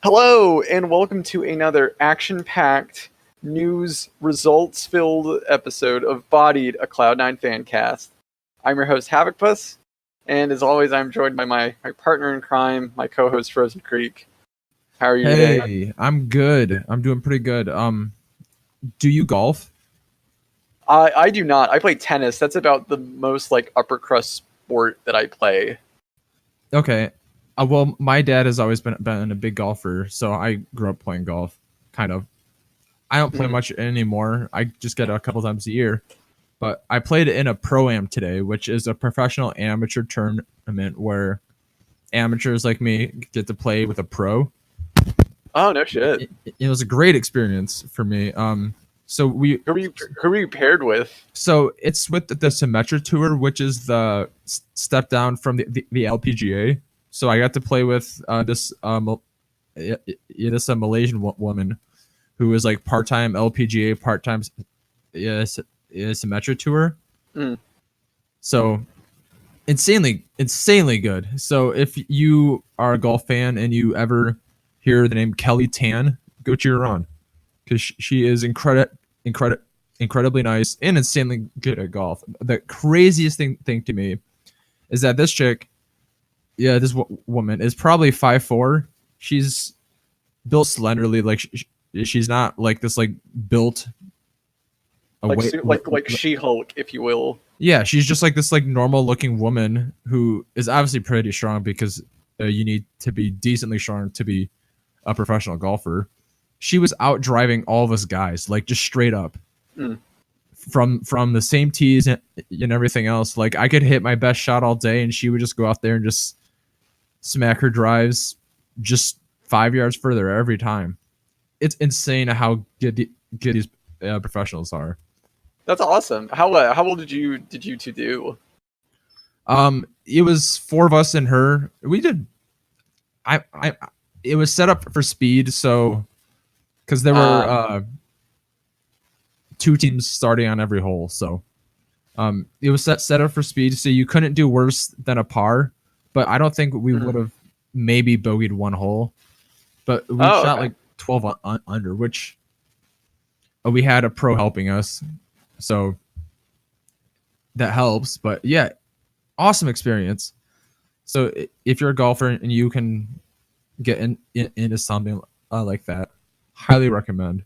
Hello, and welcome to another action-packed, news results-filled episode of Bodied, a Cloud9 fan cast. I'm your host, Havokpus, and as always, I'm joined by my partner in crime, my co-host, Frozencreek. How are you today? Hey, I'm good. I'm doing pretty good. Do you golf? I do not. I play tennis. That's about the most, upper crust sport that I play. Okay. Well, my dad has always been a big golfer, so I grew up playing golf, kind of. I don't play much anymore. I just get a couple times a year. But I played in a pro-am today, which is a professional amateur tournament where amateurs like me get to play with a pro. Oh, no shit. It was a great experience for me. So Who are you paired with? So it's with the Symmetra Tour, which is the step down from the LPGA. So I got to play with this Malaysian woman who is like part-time LPGA, part-time Symmetra Tour. So insanely good. So if you are a golf fan and you ever hear the name Kelly Tan, go cheer her on because she is incredibly nice and insanely good at golf. The craziest thing to me is that this chick, this woman is probably 5'4". She's built slenderly, like she's not like this like built like She-Hulk, if you will. Yeah, she's just like this like normal looking woman who is obviously pretty strong because you need to be decently strong to be a professional golfer. She was out driving all of us guys, like just straight up. From the same tees and everything else. Like I could hit my best shot all day and she would just go out there and just smack her drives just 5 yards further every time. It's insane how good these professionals are. That's awesome. How old did you two do? It was 4 of us and her. We did. It was set up for speed, so because there were 2 teams starting on every hole, so it was set up for speed, so you couldn't do worse than a par. But I don't think we would have maybe bogeyed 1 hole, but we shot like 12 under, which we had a pro helping us, so that helps. But yeah, awesome experience. So if you're a golfer and you can get into something like that, highly recommend.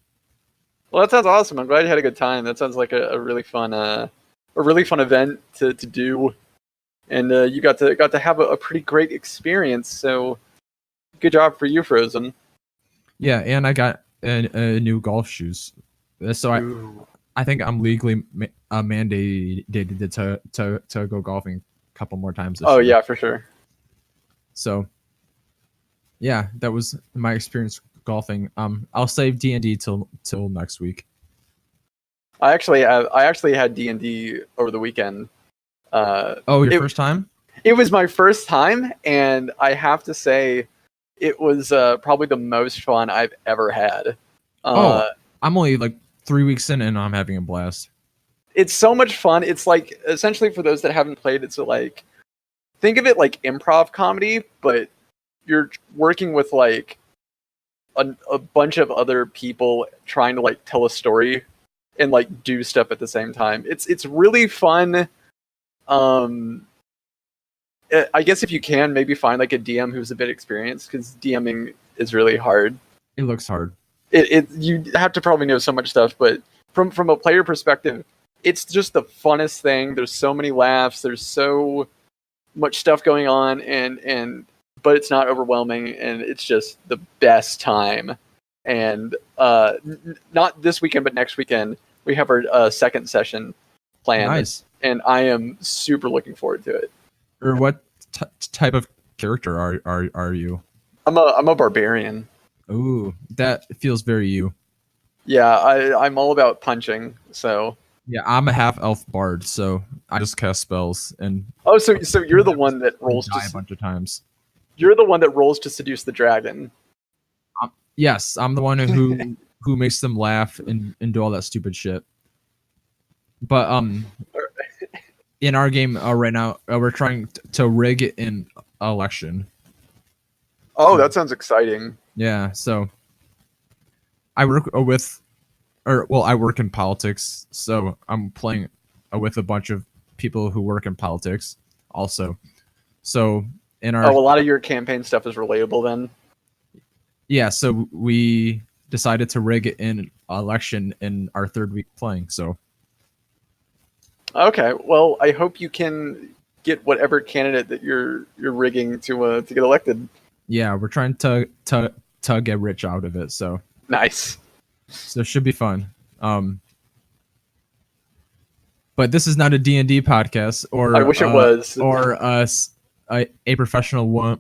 Well, that sounds awesome. I'm glad you had a good time. That sounds like a really fun event to do, and you got to have a pretty great experience. So, good job for you, Frozen. Yeah, and I got a new golf shoes, so I think I'm legally mandated to go golfing a couple more times this year. Yeah, for sure. So, yeah, that was my experience golfing. I'll save D&D till next week. I actually had D&D over the weekend. Your first time? It was my first time, and I have to say, it was probably the most fun I've ever had. I'm only like 3 weeks in, and I'm having a blast. It's so much fun. It's like, essentially, for those that haven't played, it's like, think of it like improv comedy, but you're working with like a bunch of other people trying to like tell a story and like do stuff at the same time. It's really fun. I guess if you can, maybe find like a DM who's a bit experienced, because DMing is really hard. It looks hard. You have to probably know so much stuff, but from a player perspective, it's just the funnest thing. There's so many laughs. There's so much stuff going on, but it's not overwhelming, and it's just the best time. And not this weekend, but next weekend, we have our second session planned. Nice. And I am super looking forward to it. Or what type of character are you? I'm a barbarian. Ooh, that feels very you. Yeah, I'm all about punching, so. Yeah, I'm a half elf bard, so I just cast spells and. Oh, so you're the one that rolls die a bunch of times. You're the one that rolls to seduce the dragon. Yes, I'm the one who makes them laugh and do all that stupid shit. But in our game right now, we're trying to rig an election. Oh, that sounds exciting. Yeah, so I work with, I work in politics, so I'm playing with a bunch of people who work in politics also. So in our Oh, a lot of your campaign stuff is relatable then. yeah, so we decided to rig an election in our third week playing. So Okay, well, I hope you can get whatever candidate that you're rigging to get elected. yeah, we're trying to get rich out of it. Nice. So it should be fun. But this is not a D&D podcast I wish it was. or a professional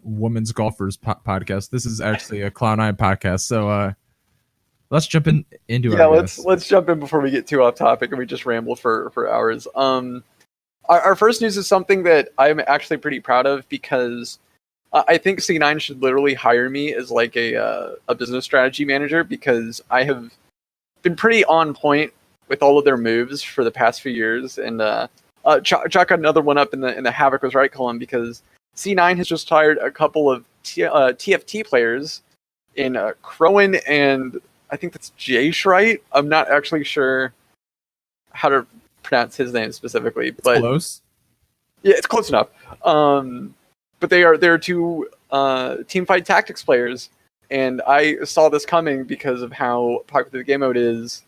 women's golfers podcast. This is actually a Clown Eye podcast. So let's jump into Yeah, it. let's jump in before we get too off topic and we just ramble for hours. Our first news is something that I'm actually pretty proud of because I think C9 should literally hire me as like a business strategy manager because I have been pretty on point with all of their moves for the past few years. And Chuck got another one up in the Havokpus right column because C9 has just hired a couple of TFT players in Crowan and I think that's Jace, right? I'm not actually sure how to pronounce his name specifically, but close. Yeah, it's close enough. But they're two Teamfight Tactics players, and I saw this coming because of how popular the game mode is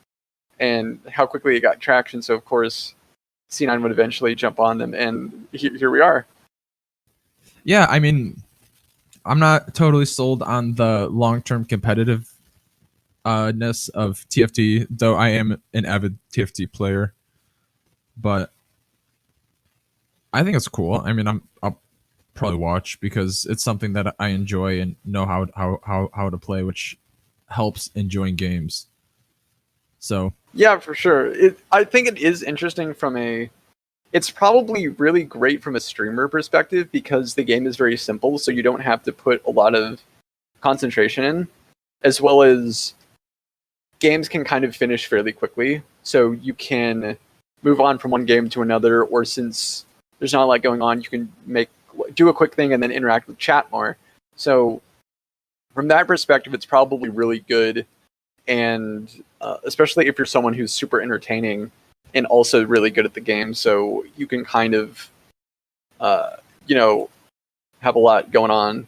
and how quickly it got traction. So of course, C9 would eventually jump on them, and here we are. Yeah, I mean, I'm not totally sold on the long-term competitiveness of TFT, though I am an avid TFT player. But I think it's cool. I mean, I'll probably watch because it's something that I enjoy and know how to play, which helps enjoying games. So yeah, for sure. I think it is interesting it's probably really great from a streamer perspective because the game is very simple, so you don't have to put a lot of concentration in, as well as games can kind of finish fairly quickly, so you can move on from one game to another, or since there's not a lot going on, you can do a quick thing and then interact with chat more. So from that perspective, it's probably really good, and especially if you're someone who's super entertaining and also really good at the game, so you can kind of have a lot going on.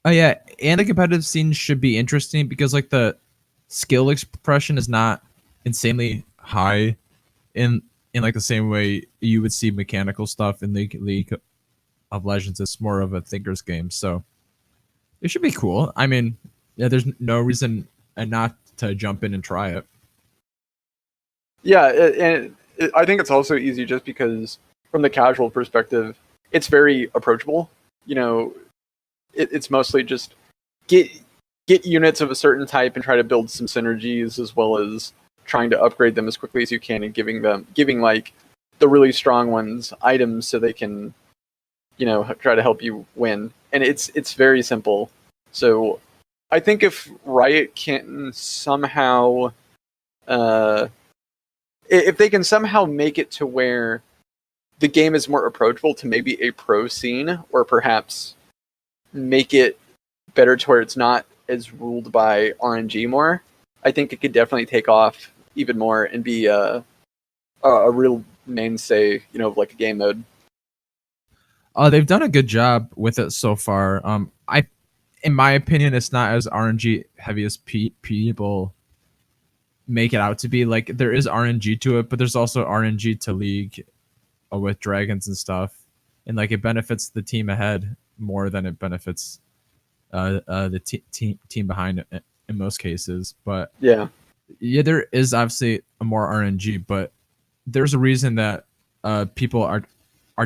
Oh yeah, and the competitive scene should be interesting because like the skill expression is not insanely high in like the same way you would see mechanical stuff in League of Legends. It's more of a thinker's game, so it should be cool. I mean, yeah, there's no reason not to jump in and try it. Yeah, and I think it's also easy just because from the casual perspective, it's very approachable. It's mostly just get units of a certain type and try to build some synergies, as well as trying to upgrade them as quickly as you can and giving like the really strong ones items so they can try to help you win. And it's very simple. So I think if Riot can somehow if they can somehow make it to where the game is more approachable to maybe a pro scene, or perhaps make it better to where it's not as ruled by RNG more, I think it could definitely take off even more and be a real mainstay, of like a game mode. They've done a good job with it so far. In my opinion, it's not as RNG heavy as people make it out to be. Like there is RNG to it, but there's also RNG to League with dragons and stuff, and like it benefits the team ahead more than it benefits the team behind it in most cases. But yeah, there is obviously a more RNG, but there's a reason that people are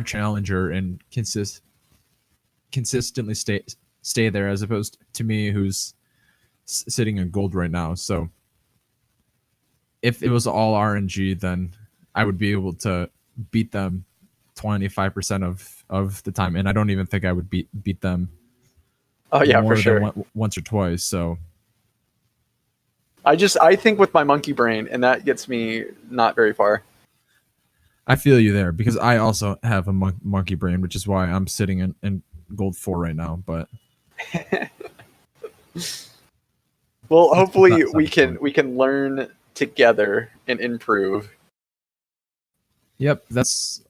challenger and consistently stay there, as opposed to me who's sitting in gold right now. So if it was all RNG, then I would be able to beat them 25% of the time, and I don't even think I would beat them. Oh yeah, more for sure. Than once or twice. So I think with my monkey brain, and that gets me not very far. I feel you there because I also have a monkey brain, which is why I'm sitting in gold 4 right now, but well, hopefully that's we fun. can learn together and improve. Yep, that's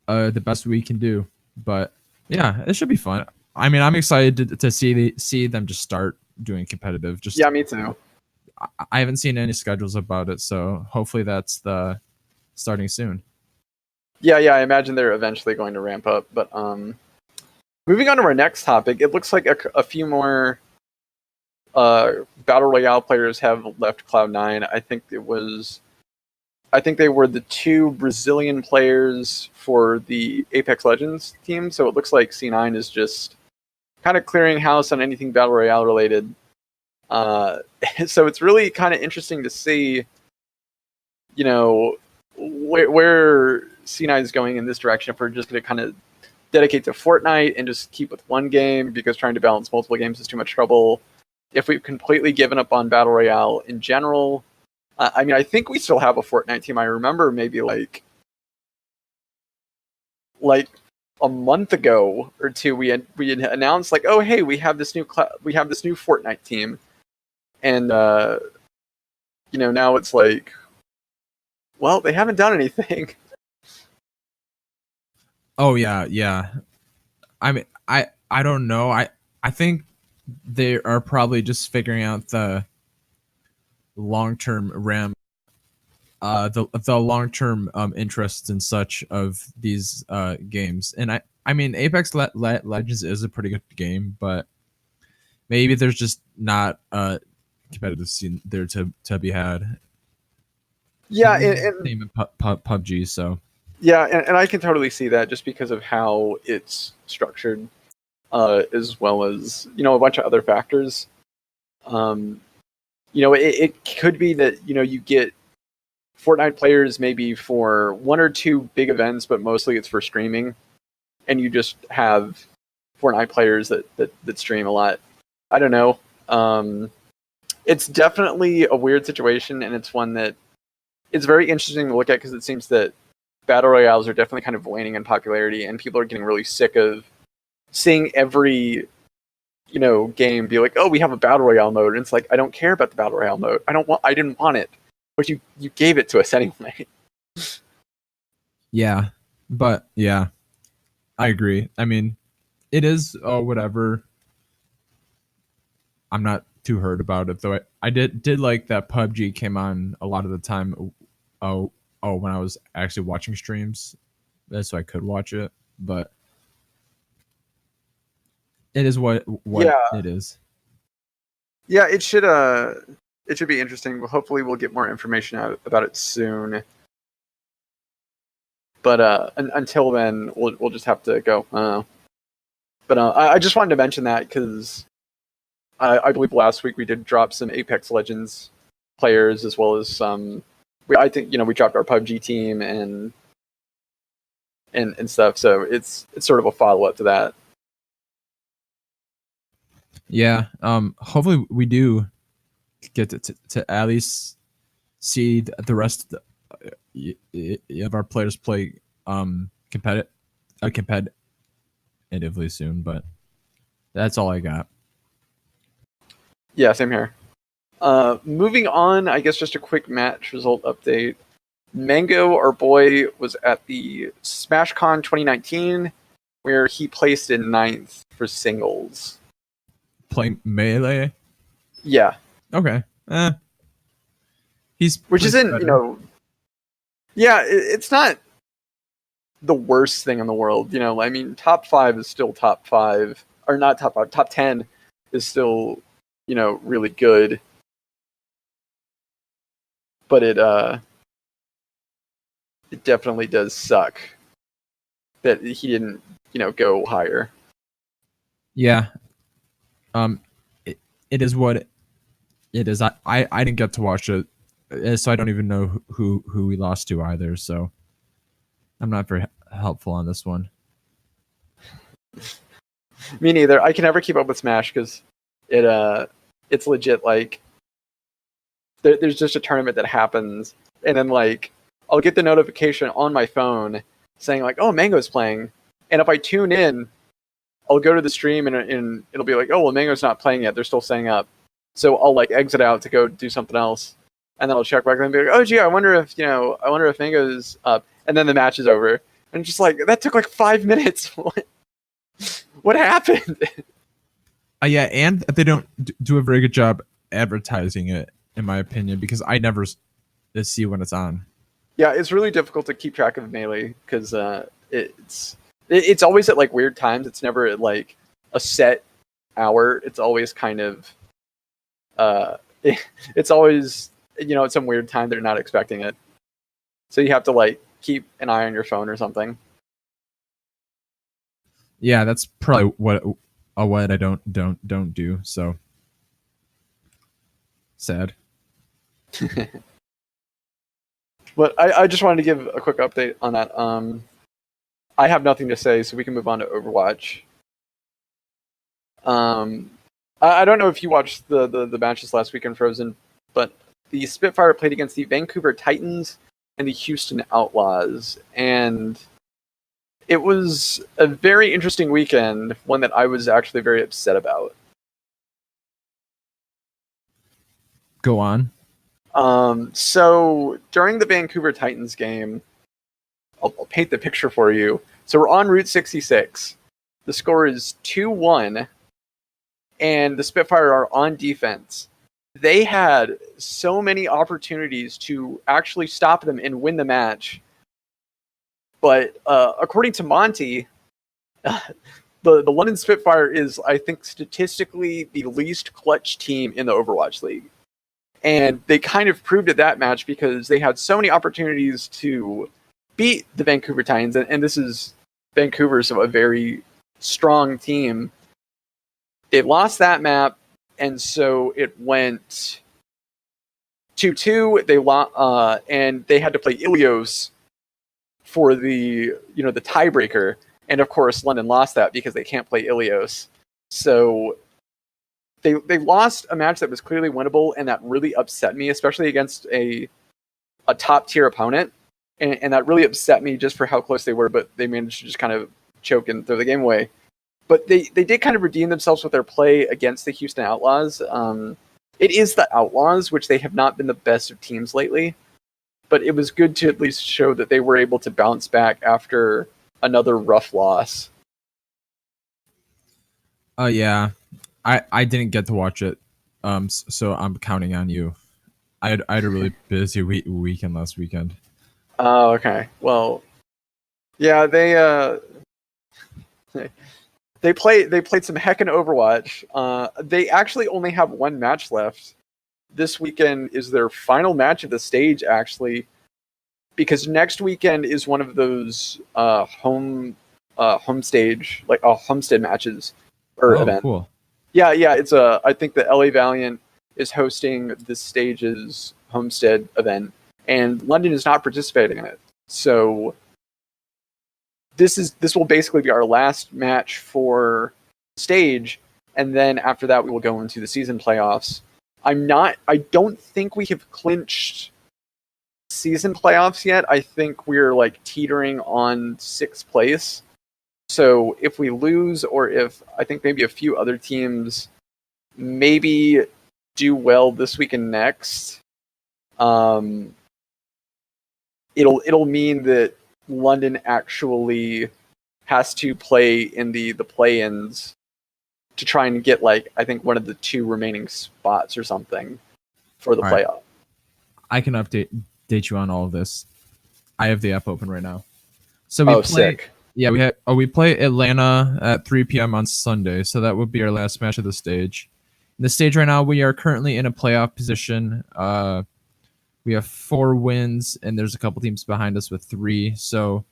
the best we can do. But yeah, it should be fun. I mean, I'm excited to see them just start doing competitive. Just Yeah, me too. I haven't seen any schedules about it, so hopefully that's the starting soon. Yeah, I imagine they're eventually going to ramp up. But moving on to our next topic, it looks like a few more battle royale players have left Cloud9. I think they were the two Brazilian players for the Apex Legends team. So it looks like C9 is just kind of clearing house on anything battle royale related. So it's really kind of interesting to see, you know, where C9 is going in this direction. If we're just going to kind of dedicate to Fortnite and just keep with one game because trying to balance multiple games is too much trouble. If we've completely given up on battle royale in general. I mean, I think we still have a Fortnite team. I remember maybe like a month ago or two, we had announced like, oh hey, we have this new Fortnite team, and now it's like, well, they haven't done anything. Oh yeah. I mean, I don't know. I think they are probably just figuring out the long-term the long-term interests and such of these games. And I mean, Apex Legends is a pretty good game, but maybe there's just not a competitive scene there to be had. Yeah, and Same in PUBG. So yeah, and I can totally see that just because of how it's structured, as well as a bunch of other factors. It could be that you get Fortnite players maybe for one or two big events, but mostly it's for streaming, and you just have Fortnite players that stream a lot. I don't know. It's definitely a weird situation, and it's one that it's very interesting to look at because it seems that battle royales are definitely kind of waning in popularity, and people are getting really sick of seeing every game be like, oh, we have a battle royale mode, and it's like, I don't care about the battle royale mode. I didn't want it, but you gave it to us anyway. yeah, but yeah, I agree. I mean, it is whatever. I'm not too hurt about it though. I did like that PUBG came on a lot of the time. When I was actually watching streams, so I could watch it. But it is what Yeah, it is. yeah, it should be interesting. Hopefully, we'll get more information out about it soon. But until then, we'll just have to go. But I just wanted to mention that because I believe last week we did drop some Apex Legends players as well as some. I think we dropped our PUBG team and stuff. So it's sort of a follow up to that. Yeah. Hopefully we do get to at least see the rest of our players play competitively soon. But that's all I got. Yeah, same here. Moving on, I guess just a quick match result update. Mango, our boy, was at the SmashCon 2019, where he placed in 9th for singles. Play Melee? Yeah. Okay. Which isn't, yeah, it's not the worst thing in the world. I mean, top 5 is still top 5. Or not top 5, top 10 is still, really good. But it definitely does suck that he didn't, go higher. Yeah. It is what it is. I didn't get to watch it, so I don't even know who we lost to either. So I'm not very helpful on this one. Me neither. I can never keep up with Smash because it's legit. Like there's just a tournament that happens, and then like I'll get the notification on my phone saying like, "Oh, Mango's playing," and if I tune in, I'll go to the stream and it'll be like, oh well, Mango's not playing yet. They're still staying up. So I'll like exit out to go do something else, and then I'll check back and be like, oh gee, I wonder if Mango's up, and then the match is over, and just like that took like 5 minutes. What happened? Yeah, and they don't do a very good job advertising it, in my opinion, because I never see when it's on. Yeah, it's really difficult to keep track of Melee because it's always at like weird times. It's never at like a set hour. It's always kind of it's always at some weird time they're not expecting it. So you have to like keep an eye on your phone or something. Yeah, that's probably what I don't do. So sad. But I just wanted to give a quick update on that. I have nothing to say, so we can move on to Overwatch. I don't know if you watched the matches last weekend, Frozen, but the Spitfire played against the Vancouver Titans and the Houston Outlaws, and it was a very interesting weekend, one that I was actually very upset about. Go on. So during the Vancouver Titans game, I'll paint the picture for you. So we're on Route 66. The score is 2-1, and the Spitfire are on defense. They had so many opportunities to actually stop them and win the match. But according to Monty, the London Spitfire is, I think, statistically the least clutch team in the Overwatch League. And they kind of proved it that match because they had so many opportunities to beat the Vancouver Titans. And this is Vancouver, so a very strong team. They lost that map, and so it went 2-2. And they had to play Ilios for the tiebreaker. And of course, London lost that because they can't play Ilios. So they lost a match that was clearly winnable, and that really upset me, especially against a top tier opponent. And that really upset me just for how close they were, but they managed to just kind of choke and throw the game away. But they did kind of redeem themselves with their play against the Houston Outlaws. It is the Outlaws, which they have not been the best of teams lately. But it was good to at least show that they were able to bounce back after another rough loss. Yeah. I didn't get to watch it, so I'm counting on you. I had a really busy weekend last weekend. Oh, okay. Well, yeah, they played some heckin' Overwatch. They actually only have one match left. This weekend is their final match of the stage, actually, because next weekend is one of those home stage, like Homestead matches or event. Cool. Yeah, it's I think the LA Valiant is hosting this stage's Homestead event, and London is not participating in it. So this will basically be our last match for stage, and then after that we will go into the season playoffs. I don't think we have clinched season playoffs yet. I think we're like teetering on 6th place. So if we lose, or if I think maybe a few other teams maybe do well this week and next, it'll mean that London actually has to play in the play-ins to try and get, like, I think one of the 2 remaining spots or something for the playoff. I can update you on all of this. I have the app open right now. So we play. Sick. Yeah, we play Atlanta at 3 p.m. on Sunday, so that would be our last match of the stage. In the stage right now, we are currently in a playoff position. We have 4 wins, and there's a couple teams behind us with 3. So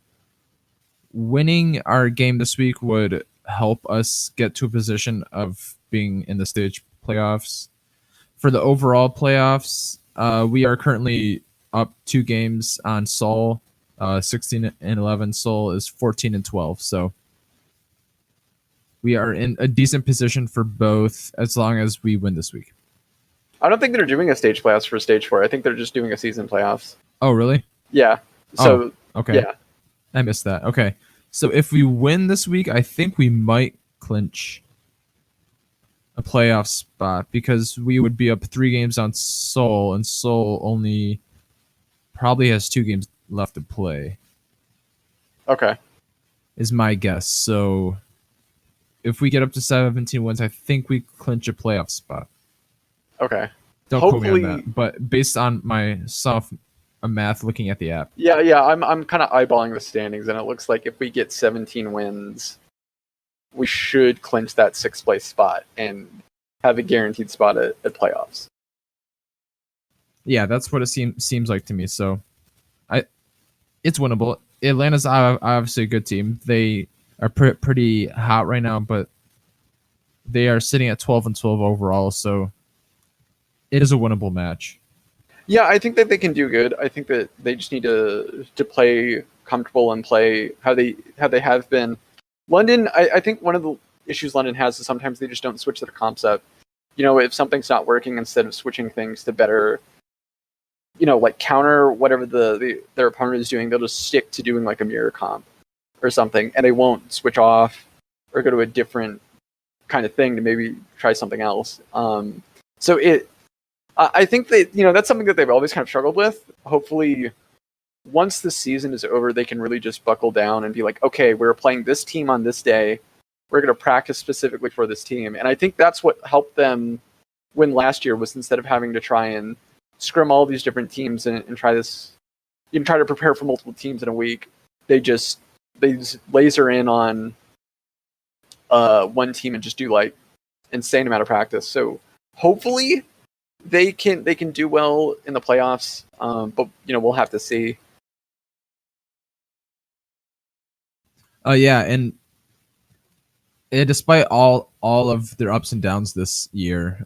winning our game this week would help us get to a position of being in the stage playoffs. For the overall playoffs, we are currently up 2 games on Seoul. 16-11. Seoul is 14-12. So we are in a decent position for both, as long as we win this week. I don't think they're doing a stage playoffs for stage 4. I think they're just doing a season playoffs. Oh, really? Yeah. So okay. Yeah. I missed that. Okay. So if we win this week, I think we might clinch a playoff spot because we would be up 3 games on Seoul, and Seoul only probably has 2 games left to play. Okay. Is my guess. So if we get up to 17 wins, I think we clinch a playoff spot. Okay. Don't quote me on that, but based on my soft math looking at the app. Yeah, I'm kind of eyeballing the standings, and it looks like if we get 17 wins, we should clinch that 6th place spot and have a guaranteed spot at playoffs. Yeah, that's what it seems like to me. So, it's winnable. Atlanta's obviously a good team. They are pretty hot right now, but they are sitting at 12-12 overall. So, it is a winnable match. Yeah, I think that they can do good. I think that they just need to play comfortable and play how they have been. London, I think one of the issues London has is sometimes they just don't switch their concept. If something's not working, instead of switching things to better, like counter whatever their opponent is doing, they'll just stick to doing like a mirror comp or something, and they won't switch off or go to a different kind of thing to maybe try something else. I think that that's something that they've always kind of struggled with. Hopefully, once the season is over, they can really just buckle down and be like, okay, we're playing this team on this day. We're going to practice specifically for this team. And I think that's what helped them win last year, was instead of having to try and scrim all these different teams and try this, try to prepare for multiple teams in a week, they just laser in on one team and just do like insane amount of practice. So hopefully they can do well in the playoffs, but we'll have to see. Yeah, and despite all of their ups and downs this year,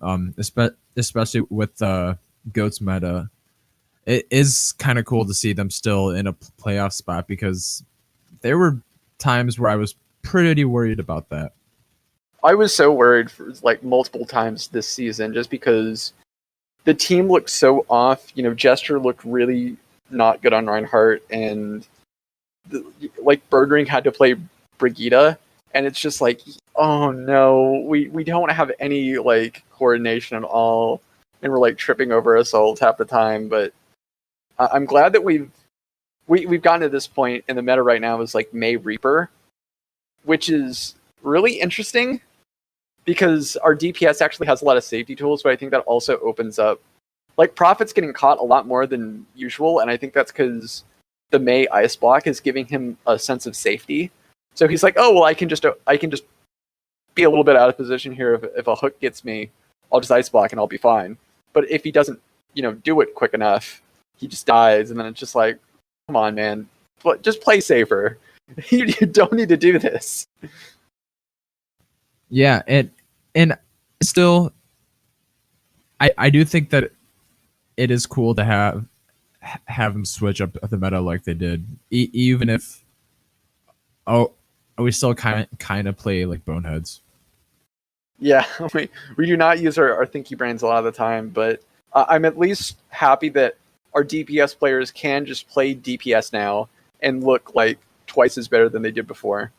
especially with Goat's meta, it is kind of cool to see them still in a playoff spot, because there were times where I was pretty worried about that. I was so worried for like multiple times this season, just because the team looked so off. Gesture looked really not good on Reinhardt, and Bergering had to play Brigitte, and it's just like, oh no, we don't have any like coordination at all, and we're like tripping over assaults half the time. But I'm glad that we've gotten to this point in the meta right now is like May Reaper, which is really interesting because our DPS actually has a lot of safety tools, but I think that also opens up, like, Prophet's getting caught a lot more than usual, and I think that's because the May ice block is giving him a sense of safety. So he's like, oh well, I can just be a little bit out of position here. If a hook gets me, I'll just ice block and I'll be fine. But if he doesn't, do it quick enough, he just dies, and then it's just like, come on, man, just play safer. You don't need to do this. Yeah, and still, I do think that it is cool to have them switch up the meta like they did, even if we still kind of play like boneheads. Yeah, we do not use our thinky brains a lot of the time, but I'm at least happy that our DPS players can just play DPS now and look like twice as better than they did before.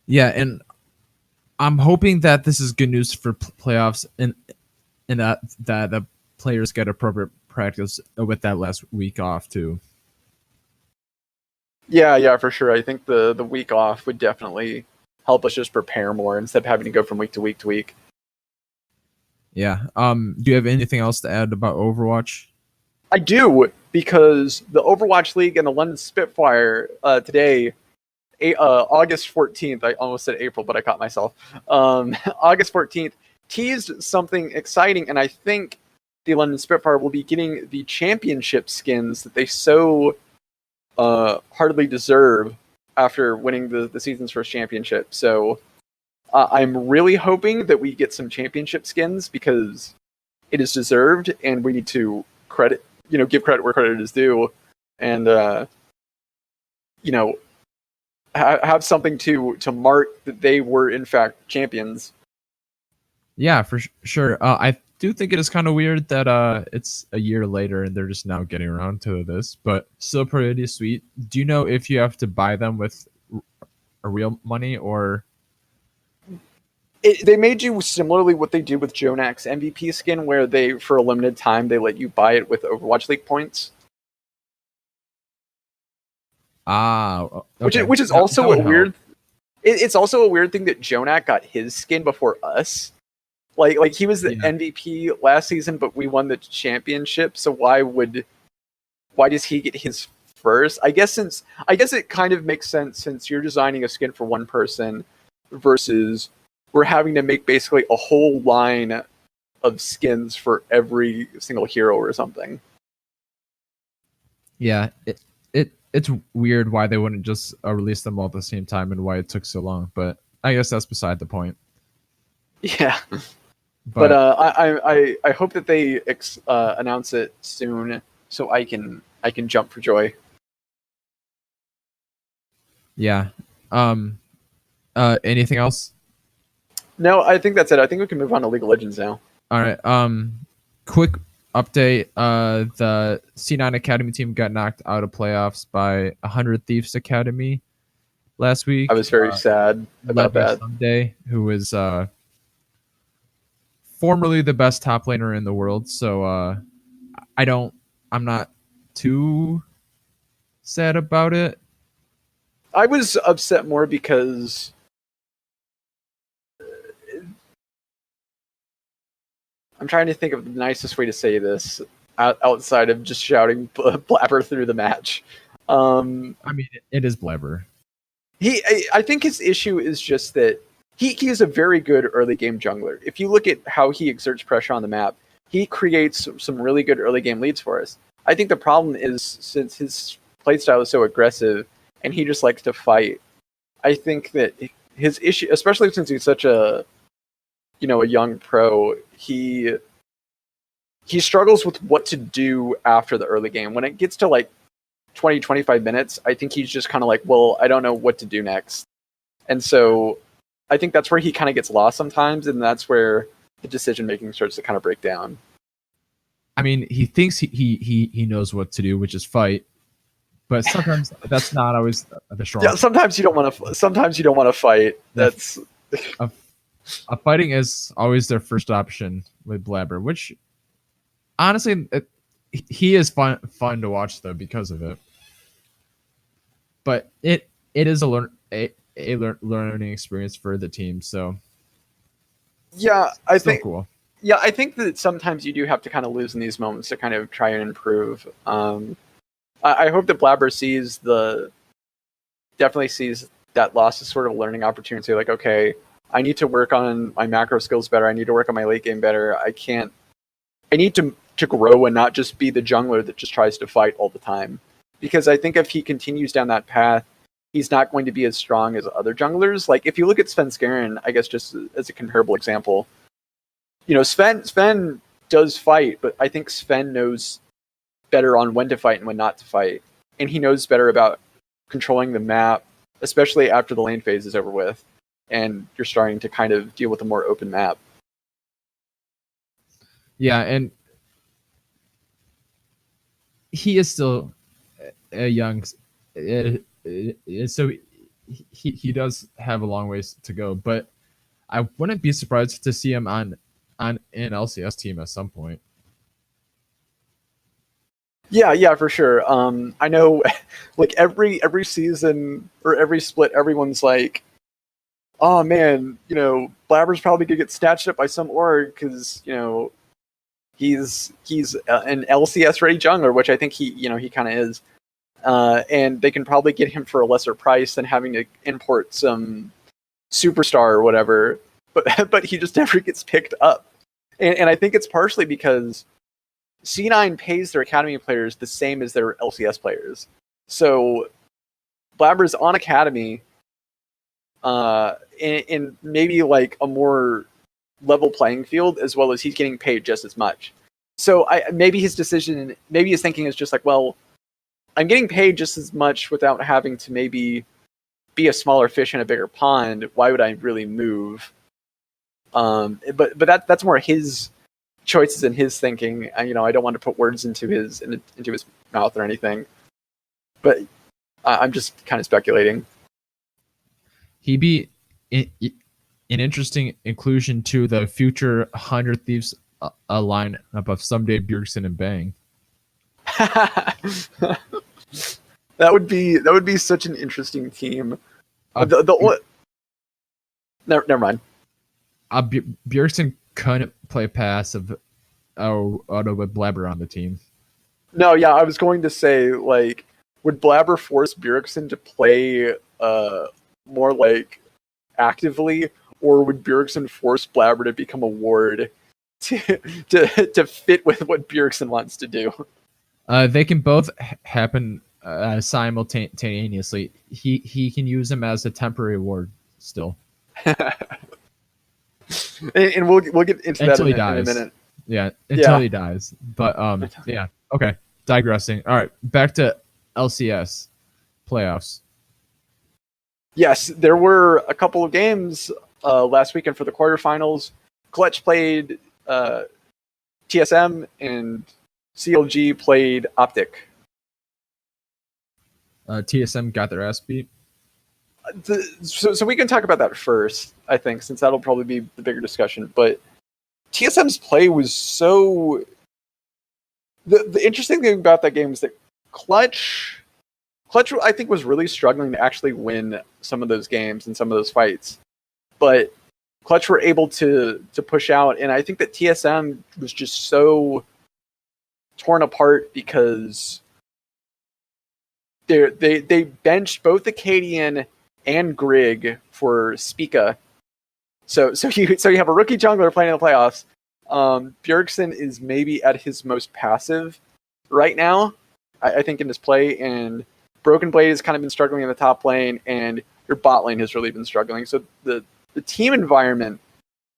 Yeah, and I'm hoping that this is good news for playoffs, and that the players get appropriate practice with that last week off too. Yeah, for sure. I think the week off would definitely help us just prepare more instead of having to go from week to week to week. Yeah. Do you have anything else to add about Overwatch? I do, because the Overwatch League and the London Spitfire today, August 14th, I almost said April, but I caught myself. August 14th teased something exciting, and I think the London Spitfire will be getting the championship skins that they so hardly deserve after winning the season's first championship. So I'm really hoping that we get some championship skins, because it is deserved, and we need to give credit where credit is due, and have something to mark that they were in fact champions. Yeah, for sure. I do think it is kind of weird that it's a year later and they're just now getting around to this, but still pretty sweet. Do you know if you have to buy them with real money, or they made you similarly what they did with Jonak's MVP skin, where they, for a limited time, they let you buy it with Overwatch League points. okay. Which is also a weird. It's also a weird thing that Jonak got his skin before us. Like he was the MVP last season, but we won the championship. So why does he get his first? I guess it kind of makes sense since you're designing a skin for one person versus we're having to make basically a whole line of skins for every single hero or something. Yeah, it's weird why they wouldn't just release them all at the same time and why it took so long, but I guess that's beside the point. Yeah, but I hope that they announce it soon so I can jump for joy. Yeah. Anything else? No, I think that's it. I think we can move on to League of Legends now. All right. Quick update. The C9 Academy team got knocked out of playoffs by 100 Thieves Academy last week. I was very sad about that. Sunday, who was formerly the best top laner in the world. So I'm not too sad about it. I was upset more because I'm trying to think of the nicest way to say this outside of just shouting Blabber through the match. I mean, it is Blabber. I think his issue is just that he is a very good early game jungler. If you look at how he exerts pressure on the map, he creates some really good early game leads for us. I think the problem is since his playstyle is so aggressive and he just likes to fight, I think that his issue, especially since he's such a young pro, he struggles with what to do after the early game. When it gets to like 20-25 minutes, I think he's just kind of like, well, I don't know what to do next. And so I think that's where he kind of gets lost sometimes, and that's where the decision making starts to kind of break down. I mean, he thinks he knows what to do, which is fight, but sometimes that's not always the strong. Yeah, sometimes you don't want to fight. That's fighting is always their first option with Blabber, which honestly, he is fun to watch though because of it. But it is a learning experience for the team. So yeah, I think cool. Yeah, I think that sometimes you do have to kind of lose in these moments to kind of try and improve. I hope that Blabber definitely sees that loss as sort of a learning opportunity. Like, okay, I need to work on my macro skills better. I need to work on my late game better. I need to grow and not just be the jungler that just tries to fight all the time. Because I think if he continues down that path, he's not going to be as strong as other junglers. Like, if you look at Svenskeren, I guess just as a comparable example, Sven does fight, but I think Sven knows better on when to fight and when not to fight. And he knows better about controlling the map, especially after the lane phase is over with, and you're starting to kind of deal with a more open map. Yeah, and he is still a young, so he does have a long ways to go, but I wouldn't be surprised to see him on an LCS team at some point. Yeah, for sure. I know, like every season or every split, everyone's like, "Oh man, Blabber's probably gonna get snatched up by some org because he's an LCS ready jungler," which I think he kind of is, and they can probably get him for a lesser price than having to import some superstar or whatever. But he just never gets picked up, and I think it's partially because C9 pays their academy players the same as their LCS players. So Blabber's on academy, in maybe like a more level playing field, as well as he's getting paid just as much. So maybe his thinking is just like, well, I'm getting paid just as much without having to maybe be a smaller fish in a bigger pond. Why would I really move? But that's more his choices and his thinking. I don't want to put words into his mouth or anything, but I'm just kind of speculating. he'd be an interesting inclusion to the future 100 Thieves lineup of someday Bjergsen and Bang. That would be such an interesting team. Never mind. Bjergsen couldn't play passive with Blabber on the team. No, yeah, I was going to say, like, would Blabber force Bjergsen to play more like actively, or would Bjergsen force Blabber to become a ward to fit with what Bjergsen wants to do? They can both happen simultaneously. He can use him as a temporary ward still. and we'll get into that in a minute. Yeah, until he dies. But yeah. Okay. Digressing. All right, back to LCS playoffs. Yes, there were a couple of games last weekend for the quarterfinals. Clutch played TSM and CLG played Optic. TSM got their ass beat. So we can talk about that first, I think, since that'll probably be the bigger discussion. But TSM's play was so... The interesting thing about that game is that Clutch, I think, was really struggling to actually win some of those games and some of those fights. But Clutch were able to push out, and I think that TSM was just so torn apart because they benched both Acadian and Grig for Spica. So you have a rookie jungler playing in the playoffs. Bjergsen is maybe at his most passive right now, I think, in his play, and Broken Blade has kind of been struggling in the top lane, and your bot lane has really been struggling. So the team environment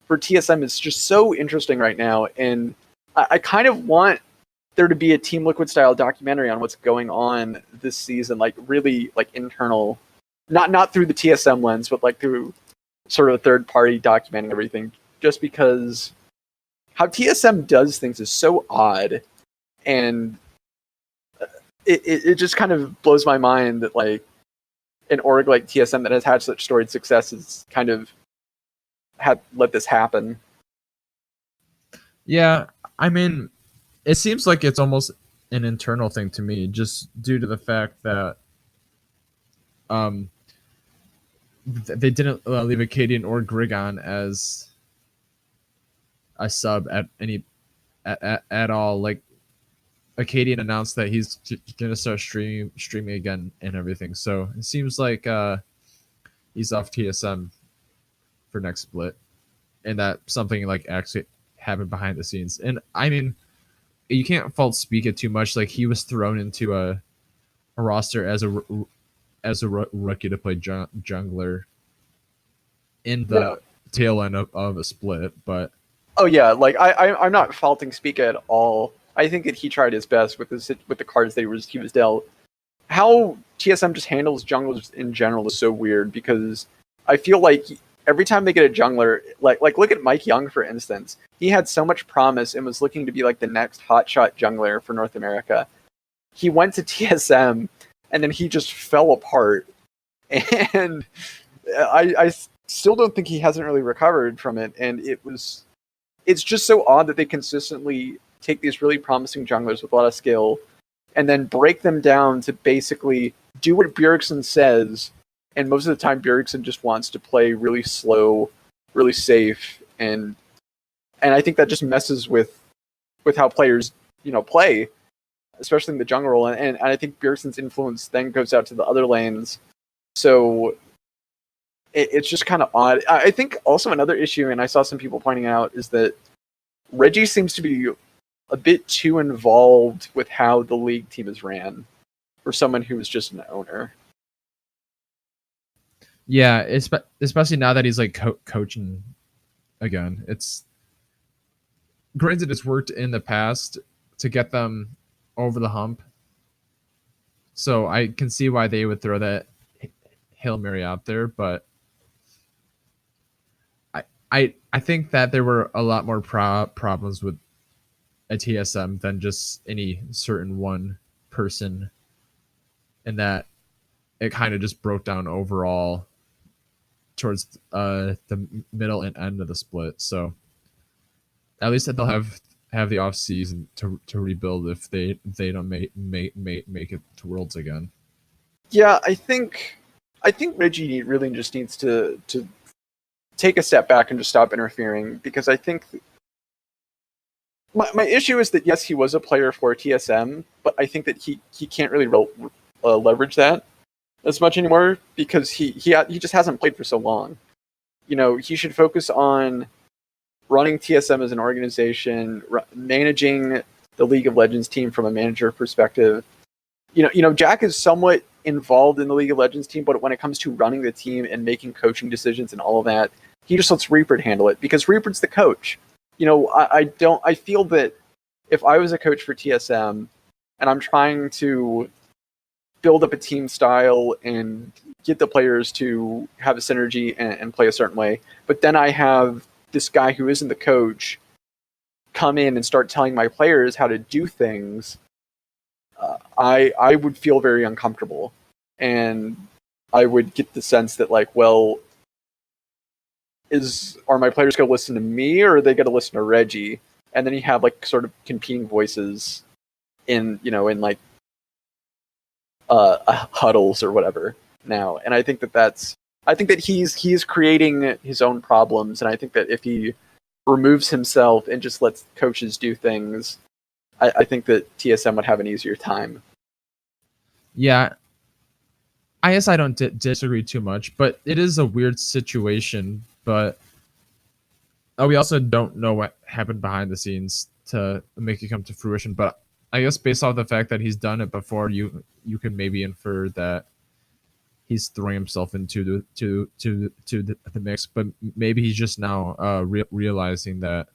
for TSM is just so interesting right now, and I kind of want there to be a Team Liquid style documentary on what's going on this season, like really like internal, not through the TSM lens, but like through sort of a third party documenting everything, just because how TSM does things is so odd, and it just kind of blows my mind that like an org like TSM that has had such storied success has kind of let this happen. Yeah, I mean, it seems like it's almost an internal thing to me, just due to the fact that they didn't leave Acadian or Grigon as a sub at all. Like, Acadian announced that he's gonna start streaming again and everything. So it seems like he's off TSM for next split, and that something like actually happened behind the scenes. And I mean, you can't fault Spica too much. Like, he was thrown into a roster as a rookie to play jungler in the tail end of a split, but oh yeah, like I'm not faulting Spica at all. I think that he tried his best with the cards that he was dealt. How TSM just handles junglers in general is so weird, because I feel like every time they get a jungler, like look at Mike Young, for instance. He had so much promise and was looking to be like the next hotshot jungler for North America. He went to TSM and then he just fell apart. And I still don't think he hasn't really recovered from it. And it's just so odd that they consistently take these really promising junglers with a lot of skill and then break them down to basically do what Bjergsen says. And most of the time, Bjergsen just wants to play really slow, really safe, and I think that just messes with how players, play, especially in the jungle role. And I think Bjergsen's influence then goes out to the other lanes. So it's just kind of odd. I think also another issue, and I saw some people pointing out, is that Reggie seems to be a bit too involved with how the league team is ran for someone who is just an owner. Yeah, especially now that he's like coaching again. It's granted, it's worked in the past to get them over the hump, so I can see why they would throw that Hail Mary out there. But I think that there were a lot more problems with a TSM than just any certain one person, and that it kind of just broke down overall towards the middle and end of the split. So at least that they'll have the off season to rebuild if they don't make it to Worlds again. Yeah, I think Reggie really just needs to take a step back and just stop interfering, because I think my issue is that yes, he was a player for TSM, but I think that he can't really leverage that as much anymore, because he just hasn't played for so long. You know, he should focus on running TSM as an organization, managing the League of Legends team from a manager perspective. You know, Jack is somewhat involved in the League of Legends team, but when it comes to running the team and making coaching decisions and all of that, he just lets Reaper handle it, because Reaper's the coach. You know, I feel that if I was a coach for TSM and I'm trying to build up a team style and get the players to have a synergy and play a certain way, but then I have this guy who isn't the coach come in and start telling my players how to do things, I would feel very uncomfortable, and I would get the sense that, like, well, are my players going to listen to me, or are they going to listen to Reggie? And then you have like sort of competing voices in like huddles or whatever now. And I think that he's creating his own problems, and I think that if he removes himself and just lets coaches do things, I think that TSM would have an easier time. Yeah, I guess I don't disagree too much, but it is a weird situation. But we also don't know what happened behind the scenes to make it come to fruition. But I guess based off the fact that he's done it before, you can maybe infer that he's throwing himself into the mix. But maybe he's just now realizing that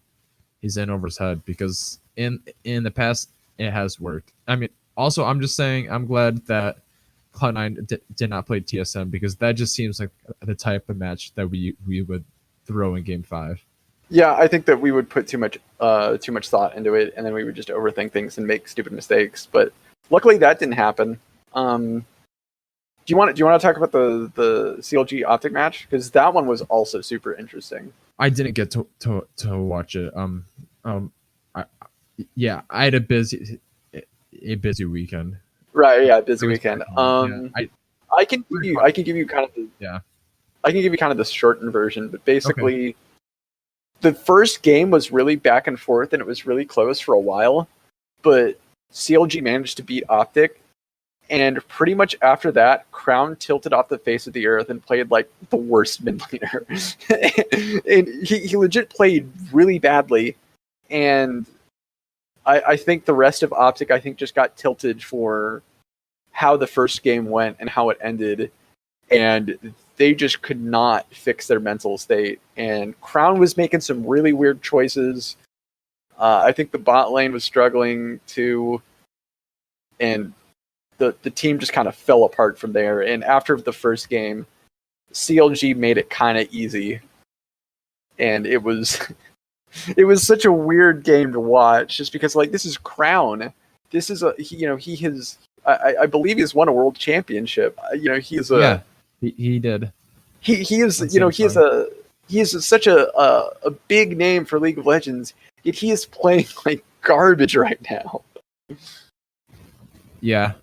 he's in over his head, because in the past it has worked. I mean, also I'm just saying I'm glad that Cloud9 did not play TSM, because that just seems like the type of match that we would throw in Game 5. Yeah, I think that we would put too much thought into it, and then we would just overthink things and make stupid mistakes. But luckily, that didn't happen. Do you want to talk about the CLG Optic match, because that one was also super interesting? I didn't get to watch it. I had a busy weekend. Right, yeah, busy weekend. Yeah, I can give you kind of the shortened version, but basically, the first game was really back and forth, and it was really close for a while, but CLG managed to beat Optic, and pretty much after that, Crown tilted off the face of the earth and played like the worst mid laner. And he legit played really badly, and I think the rest of Optic, I think, just got tilted for how the first game went and how it ended, and they just could not fix their mental state. And Crown was making some really weird choices. I think the bot lane was struggling too, and the team just kind of fell apart from there. And after the first game, CLG made it kind of easy, and it was it was such a weird game to watch, just because, like, this is Crown. This is I believe he's won a world championship. He did. He is such a big name for League of Legends, yet he is playing like garbage right now. Yeah.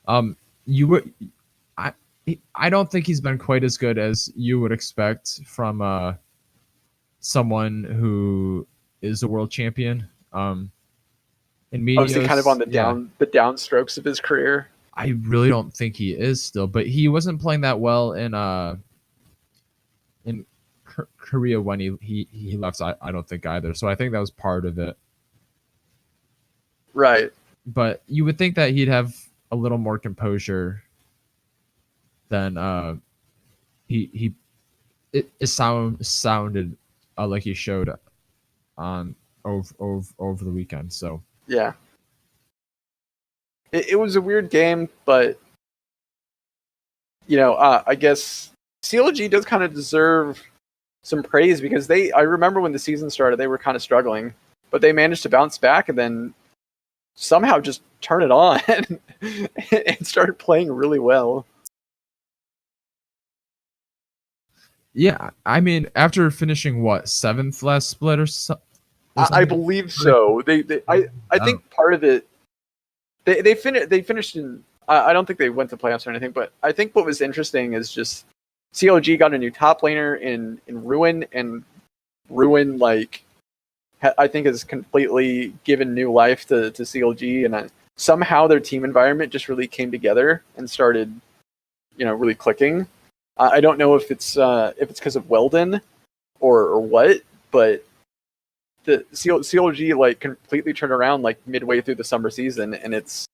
I don't think he's been quite as good as you would expect from someone who is a world champion. In media, obviously, kind of on the downstrokes of his career. I really don't think he is still, but he wasn't playing that well in Korea when he left. I don't think either. So I think that was part of it. Right. But you would think that he'd have a little more composure than it sounded like he showed on over the weekend. So yeah. It was a weird game, but I guess CLG does kind of deserve some praise, because I remember when the season started, they were kind of struggling, but they managed to bounce back and then somehow just turn it on and started playing really well. Yeah, I mean, after finishing what, seventh last split or I something? believe so. I Oh, think part of it they finished in. I don't think they went to playoffs or anything, but I think what was interesting is just CLG got a new top laner in Ruin, and Ruin like I think has completely given new life to CLG, and somehow their team environment just really came together and started, really clicking. I don't know if it's because of Weldon or what, but the CLG like completely turned around like midway through the summer season, and it's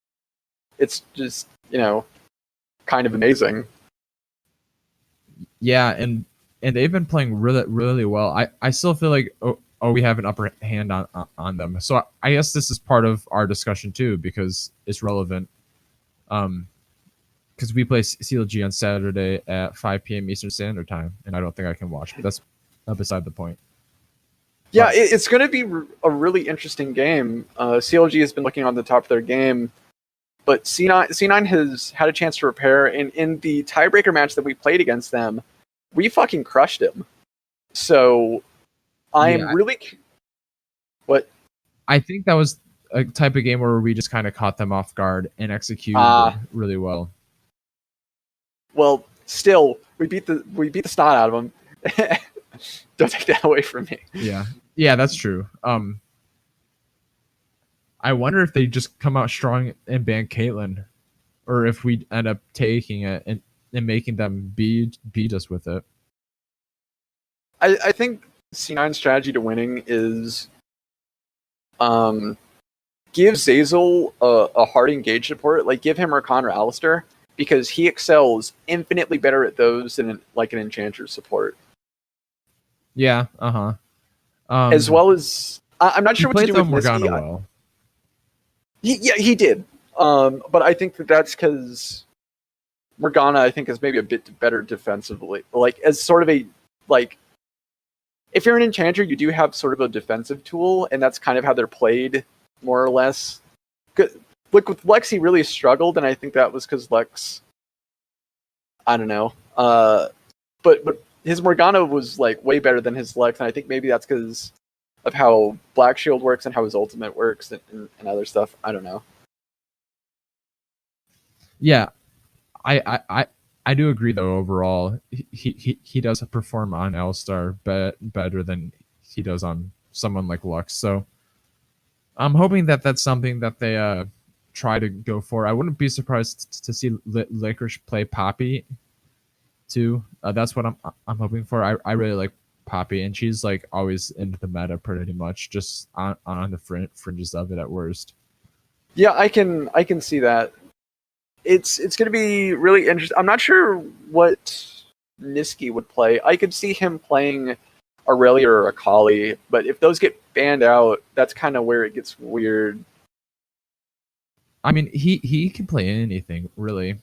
just kind of amazing. yeah, and they've been playing really really well. I still feel like we have an upper hand on them. So I guess this is part of our discussion too because it's relevant. Because we play CLG on Saturday at 5 p.m. Eastern Standard Time, and I don't think I can watch, but that's beside the point. Yeah, it's going to be a really interesting game. CLG has been looking on the top of their game, but C9 has had a chance to repair, and in the tiebreaker match that we played against them, we fucking crushed him. So I'm Yeah, really what I think that was a type of game where we just kind of caught them off guard and executed uh really well. well, still we beat the snot out of him. Don't take that away from me. Yeah, that's true. I wonder if they just come out strong and ban Caitlyn, or if we end up taking it and making them beat us with it. I think C9's strategy to winning is give Zazel a hard engage support, like give him Rakan or Alistair, because he excels infinitely better at those than like an Enchanter support. Yeah, As well as I'm not he sure what to played do the with Morgana Nisqy. well. He did. But I think that's because Morgana, I think, is maybe a bit better defensively. Like as sort of a like, if you're an Enchanter, you do have sort of a defensive tool, and that's kind of how they're played, more or less. Look, with Lex, he really struggled, and I think that was because Lex, I don't know. But his Morgana was like way better than his Lex, and I think maybe that's because of how Black Shield works and how his ultimate works and other stuff. I don't know. Yeah, I do agree though. Overall, he does perform on Elstar better than he does on someone like Lux. So I'm hoping that that's something that they try to go for. I wouldn't be surprised to see Licorice play Poppy too. That's what I'm hoping for. I really like Poppy, and she's like always in the meta pretty much, just on the fringes of it at worst. Yeah, I can see that. It's going to be really interesting. I'm not sure what Nisqy would play. I could see him playing Aurelia or Akali, but if those get banned out, that's kind of where it gets weird. I mean, he can play anything really.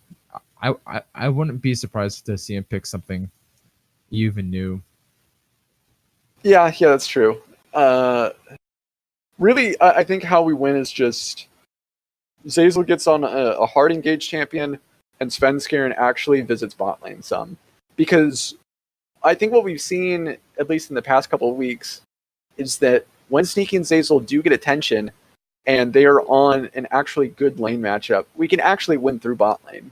I wouldn't be surprised to see him pick something even new. Yeah, that's true. Really, I think how we win is just Zazel gets on a hard engaged champion, and Svenskeren actually visits bot lane some. Because I think what we've seen, at least in the past couple of weeks, is that when Sneaky and Zazel do get attention, and they are on an actually good lane matchup, we can actually win through bot lane.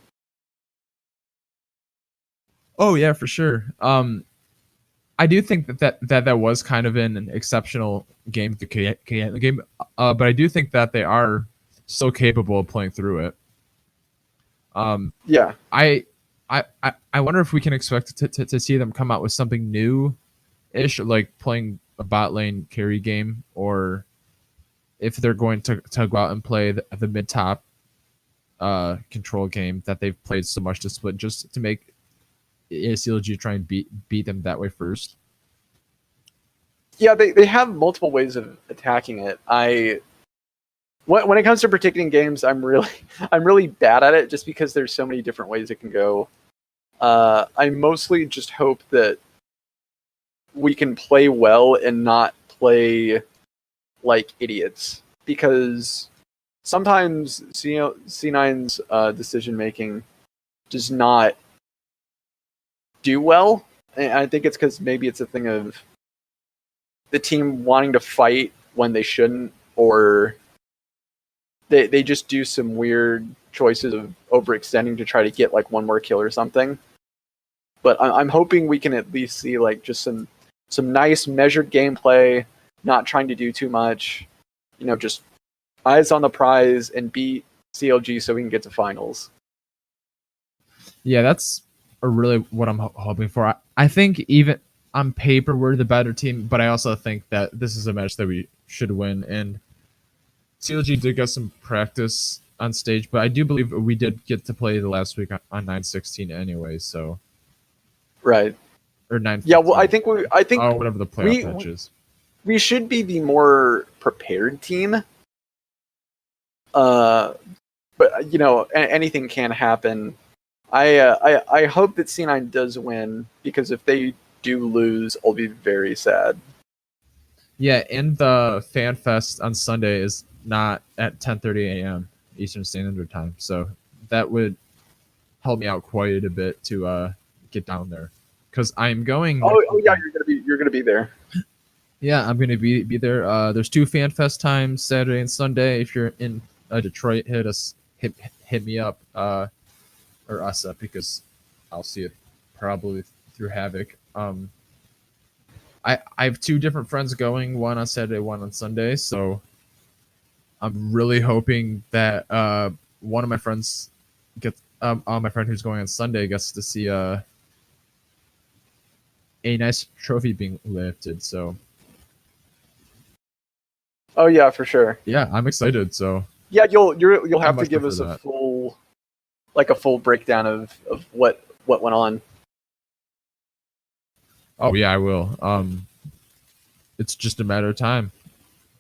Oh yeah, for sure. I do think that was kind of an exceptional game, the game, but I do think that they are so capable of playing through it. Yeah. I wonder if we can expect to see them come out with something new ish, like playing a bot lane carry game, or if they're going to go out and play the mid top control game that they've played so much to split, just to make CLG try and beat them that way first. Yeah, they have multiple ways of attacking it. When it comes to predicting games, I'm really bad at it just because there's so many different ways it can go. I mostly just hope that we can play well and not play like idiots, because sometimes C9's decision making does not do well, And I think it's because maybe it's a thing of the team wanting to fight when they shouldn't, or they just do some weird choices of overextending to try to get like one more kill or something. But I'm hoping we can at least see like just some nice measured gameplay, not trying to do too much, just eyes on the prize and beat CLG so we can get to finals. Yeah, that's really what I'm hoping for. I think even on paper we're the better team, but I also think that this is a match that we should win. And CLG did get some practice on stage, but I do believe we did get to play the last week on 9/16 anyway. So right, or 9. Yeah, well, I think whatever the playoff match is. We should be the more prepared team. But anything can happen. I hope that C9 does win, because if they do lose, I'll be very sad. Yeah, and the Fan Fest on Sunday is not at 10:30 a.m. Eastern Standard Time, so that would help me out quite a bit to get down there, because I'm going. Oh yeah, you're gonna be there. Yeah, I'm gonna be there. There's 2 Fan Fest times, Saturday and Sunday. If you're in Detroit, hit me up or us up, because I'll see it probably through Havok. I have 2 different friends going, one on Saturday, one on Sunday, so I'm really hoping that one of my friends gets my friend who's going on Sunday gets to see a nice trophy being lifted. So oh yeah, for sure. Yeah, I'm excited. So yeah, you'll have to give us a full breakdown of what went on. Oh yeah, I will. It's just a matter of time.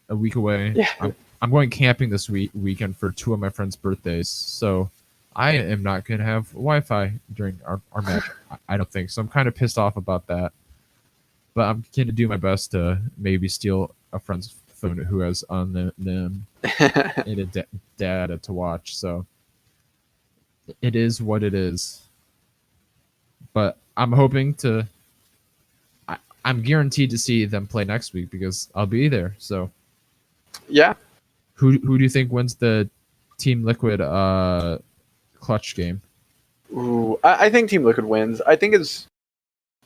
A week away. Yeah. I'm going camping this weekend for 2 of my friends' birthdays, so I am not going to have Wi-Fi during our match. I don't think so. I'm kind of pissed off about that, but I'm going to do my best to maybe steal a friend's phone who has on them and data to watch. So it is what it is. But I'm hoping to. I'm guaranteed to see them play next week because I'll be there. So yeah. Who do you think wins the Team Liquid Clutch game? Ooh, I think Team Liquid wins. I think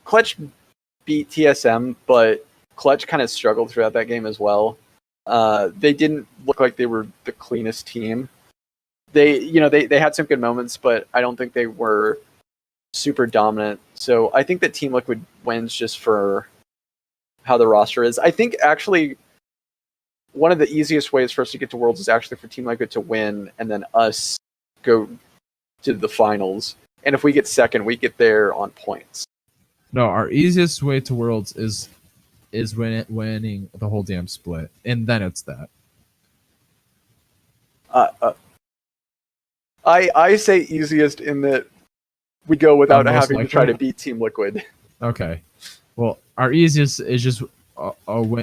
Clutch beat TSM, but Clutch kind of struggled throughout that game as well. They didn't look like they were the cleanest team. They had some good moments, but I don't think they were super dominant. So I think that Team Liquid wins just for how the roster is. I think actually one of the easiest ways for us to get to Worlds is actually for Team Liquid to win and then us go to the finals. And if we get second, we get there on points. No, our easiest way to Worlds is winning the whole damn split, and then it's that. I say easiest in that we go without having to try to beat Team Liquid. Okay. Well, our easiest is just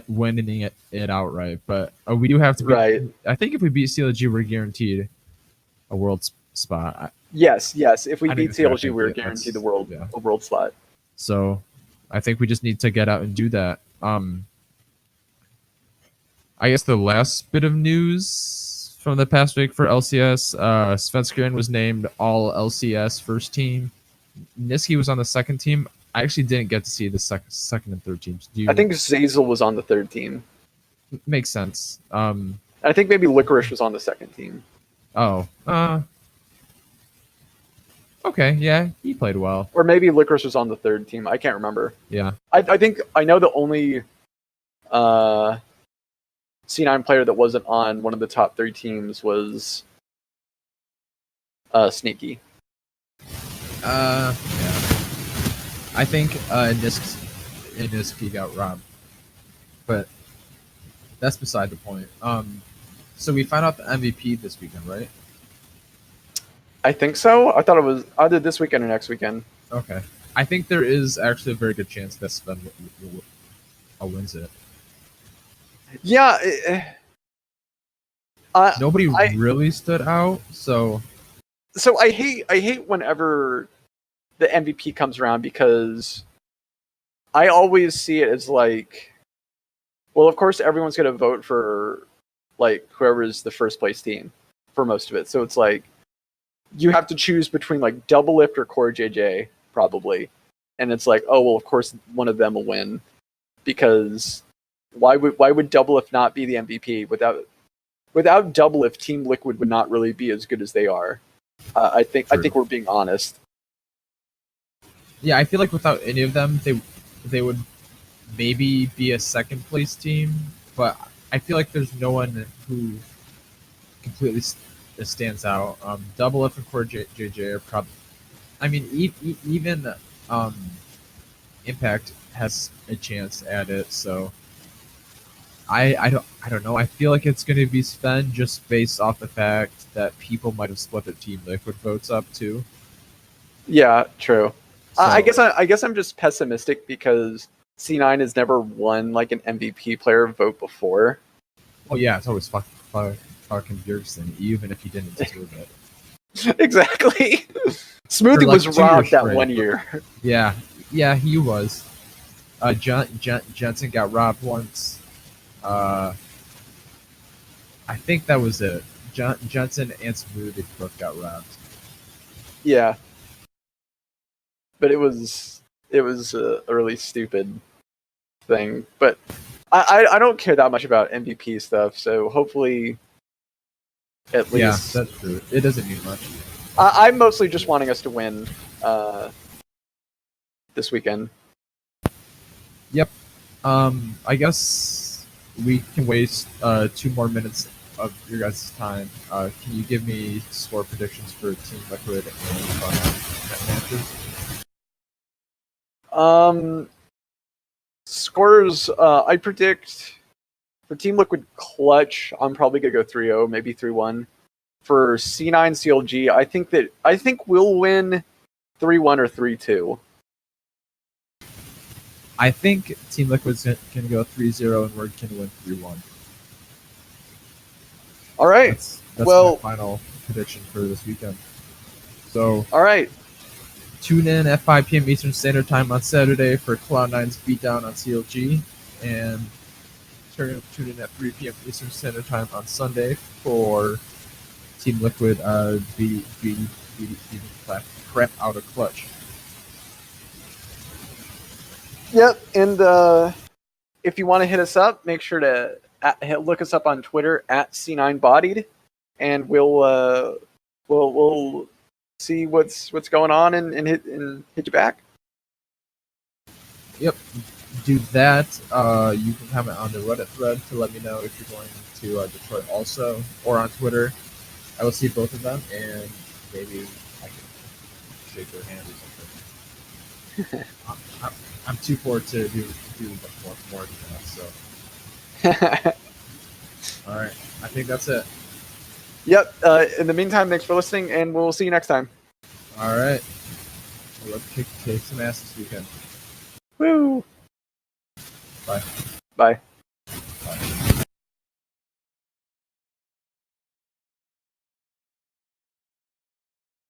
winning it outright, but we do have to beat, right. I think if we beat CLG, we're guaranteed a world spot. Yes. If we beat CLG, we're guaranteed a world slot. So I think we just need to get out and do that. I guess the last bit of news from the past week for LCS, Spicatacular was named all LCS first team. Niski was on the second team. I actually didn't get to see the second and third teams. I think Zazel was on the third team. Makes sense. I think maybe Licorice was on the second team. Oh. Okay, yeah, he played well. Or maybe Licorice was on the third team. I can't remember. Yeah. I think I know the only C9 player that wasn't on one of the top 3 teams was Sneaky. Yeah. I think Niski got robbed, but that's beside the point. So we found out the MVP this weekend, right? I think so. I thought it was either this weekend or next weekend. Okay. I think there is actually a very good chance that Sven wins it. Yeah. Nobody really stood out, so I hate whenever the MVP comes around, because I always see it as like, well, of course everyone's gonna vote for like whoever is the first place team for most of it. So it's like you have to choose between like Double Lift or Core JJ probably, and it's like, oh well, of course one of them will win because why would Double Lift not be the MVP without Double Lift? Team Liquid would not really be as good as they are. I think we're being honest. Yeah, I feel like without any of them, they would maybe be a second place team, but I feel like there's no one who completely stands out. Double F and Core JJ are probably. I mean, even Impact has a chance at it. So I don't know. I feel like it's going to be Sven just based off the fact that people might have split their Team Liquid votes up too. Yeah, true. So, I guess I'm just pessimistic because C9 has never won like an MVP player vote before. Oh yeah, it's always fucking Bjergsen, even if he didn't deserve it. Exactly. Smoothie like was robbed that straight, 1 year. Yeah, he was. Jensen got robbed once. I think that was it. Jensen and Smoothie both got robbed. Yeah. But it was a really stupid thing. But I don't care that much about MVP stuff, so hopefully at least... Yeah, that's true. It doesn't mean much. I'm mostly just wanting us to win this weekend. Yep. I guess we can waste 2 more minutes of your guys' time. Can you give me score predictions for Team Liquid and matches? Scores, I predict for Team Liquid Clutch, I'm probably gonna go 3-0, maybe 3-1. For C9 CLG, I think we'll win 3-1 or 3-2. I think Team Liquid's going to go 3-0 and we're going to win 3-1. All right. That's my final prediction for this weekend. So, all right. Tune in at 5 p.m. Eastern Standard Time on Saturday for Cloud9's beatdown on CLG, and tune in at 3 p.m. Eastern Standard Time on Sunday for Team Liquid beating crap out of Clutch. Yep, and if you want to hit us up, make sure to look us up on Twitter at C9 Bodied, and we'll see what's going on and hit you back. Yep, do that. You can comment on the Reddit thread to let me know if you're going to Detroit also, or on Twitter. I will see both of them, and maybe I can shake their hand or something. I'm too poor to do more than that. So, all right, I think that's it. Yep. In the meantime, thanks for listening, and we'll see you next time. All right. Well, let's kick some ass this weekend. Woo. Bye. Bye.